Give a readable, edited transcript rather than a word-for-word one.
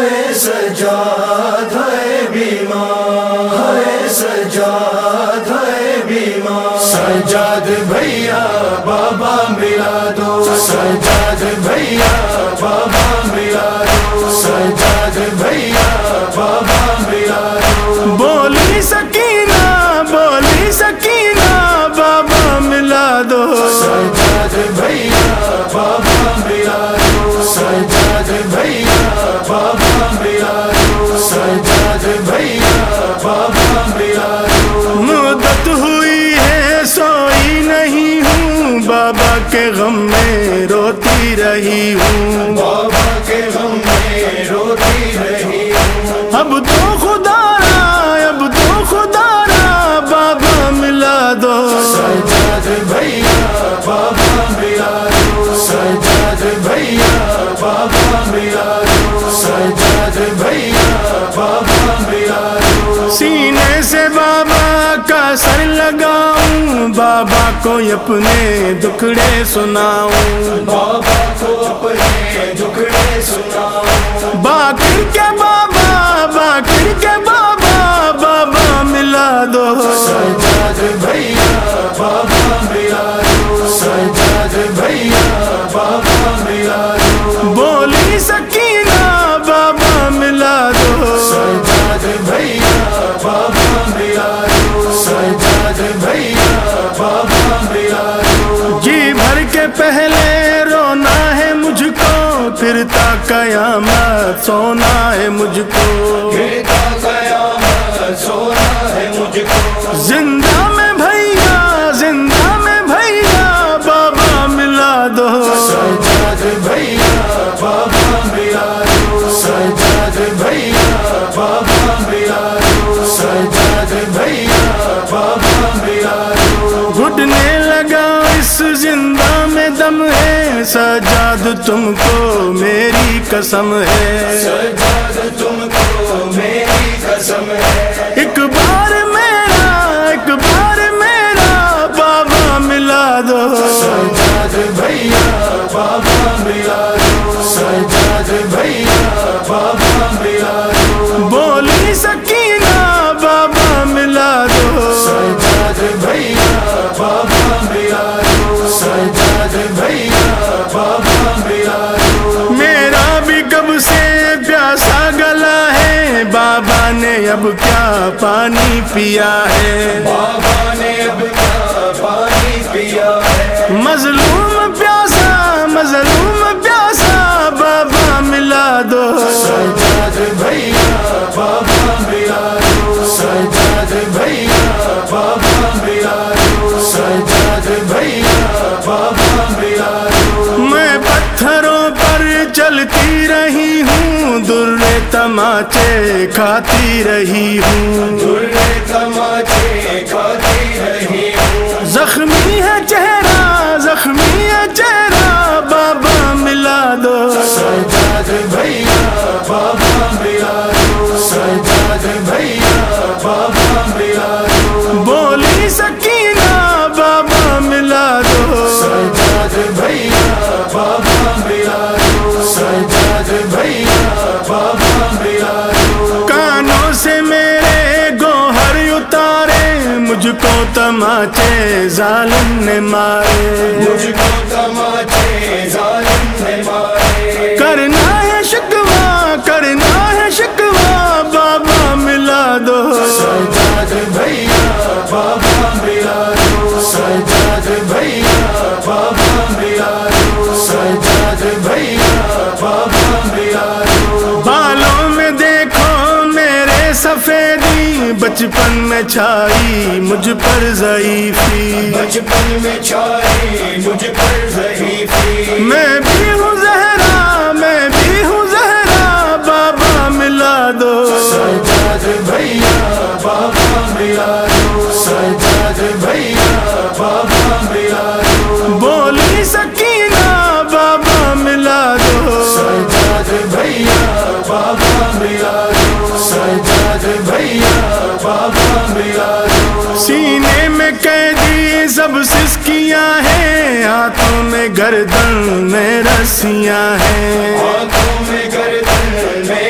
ہے سجاد ہے بیمار، ہے سجاد ہے بیمار، سجاد بھیا بابا ملا دو، سجاد بھیا بابا ملا دو، سجاد بھیا بابا ملا دو، بولی سکینہ بابا ملا دو، سجاد بھیا بابا ملا دو، سجاد بھیا بابا ملا دو، سجاد بھیا بابا ملا دو، مدت ہوئی ہے سوئی نہیں ہوں، بابا کے غم میں روتی رہی ہوں، بابا کے غم میں روتی رہی ہوں، اب تو خدا را بابا ملا دو، سجاد بھیا بابا ملا دو، سجاد بھیا بابا ملا دو، سجاد بھیا بابا ملا دو، سینے سے بابا کا سر لگاؤں، بابا کو اپنے دکھڑے سناؤں، بابا کو اپنے دکھڑے سناؤں، باقر کے بابا بابا ملا دو، سجاد بھیا بابا ملا دو، سجاد بھیا بابا ملا دو، بولی سکینہ بابا ملا دو، سجاد بھیا بابا ملا دو، سجاد بھیا بابا ملا دو، جی بھر کے پہلے رونا ہے مجھ کو، پھر تا قیامت سونا ہے مجھ کو، گرتا قیامت سونا ہے مجھ کو، زندہ میں بھیا بابا ملا دو، سجاد بھیا بابا ملا دو، سجاد بھیا بابا ملا دو، سجاد بھیا بابا ملا دو، گھٹنے لگا اس زندہ میں دم ہے، سجاد تم کو میری قسم ہے، سجاد تم کو میری قسم ہے، ایک بار میرا بابا ملا دو، سجاد بھیا بابا ملا دو، سجاد بھیا بابا ملا دو، بولی سکینہ بابا ملا دو، سجاد بھیا بابا ملا دو، سجاد بھیا بابا ملا دو، میرا بھی کب سے پیاسا گلا ہے، بابا نے اب کیا پانی پیا ہے، بابا نے اب کیا پانی پیا ہے، مظلوم پیاسا بابا ملا دو، سجاد بھیا بابا ملا دو، سجاد بھیا بابا ملا دو، سجاد بھیا بابا ملا دو، میں پتھروں پر چلتی رہی ہوں، درے تماچے کھاتی رہی ہوں، درے تماچے کھاتی رہی ہوں، زخمی ہے چہرہ بابا ملا دو، سجاد بھیا بابا ملا دو، سجاد بھیا بابا ملا دو، بولی سکینہ بابا ملا دو، سجاد بھیا بابا ملا دو، سجاد بھیا بابا ملا دو، کانوں سے میرے گوہر اتارے، مجھ کو تماچے ظالم نے مارے، مجھ کو تماچے ظالم نے مارے، کرنا ہے شکوہ بابا ملا دو، سجاد بھیا بابا ملا دو، سجاد بھیا بابا ملا دو، سجاد بھیا بابا ملا دو، بالوں میں دیکھو میرے سفیدی، بچپن میں چھائی مجھ پر ضعیفی، بچپن میں چھائی مجھ پر ضعیفی، میں بھی ہوں زہرا بابا ملا دو، سجاد بھیا بابا ملا دو، سجاد بھیا بابا ملا دو، بولی سکینہ بابا ملا دو، سجاد بھیا بابا ملا دو، سجاد بھیا بابا ملا دو، سینے میں قیدی سب سسکیاں ہیں، ہاتھوں میں گردن میں رسیاں ہیں، ہاتھوں میں گردن میں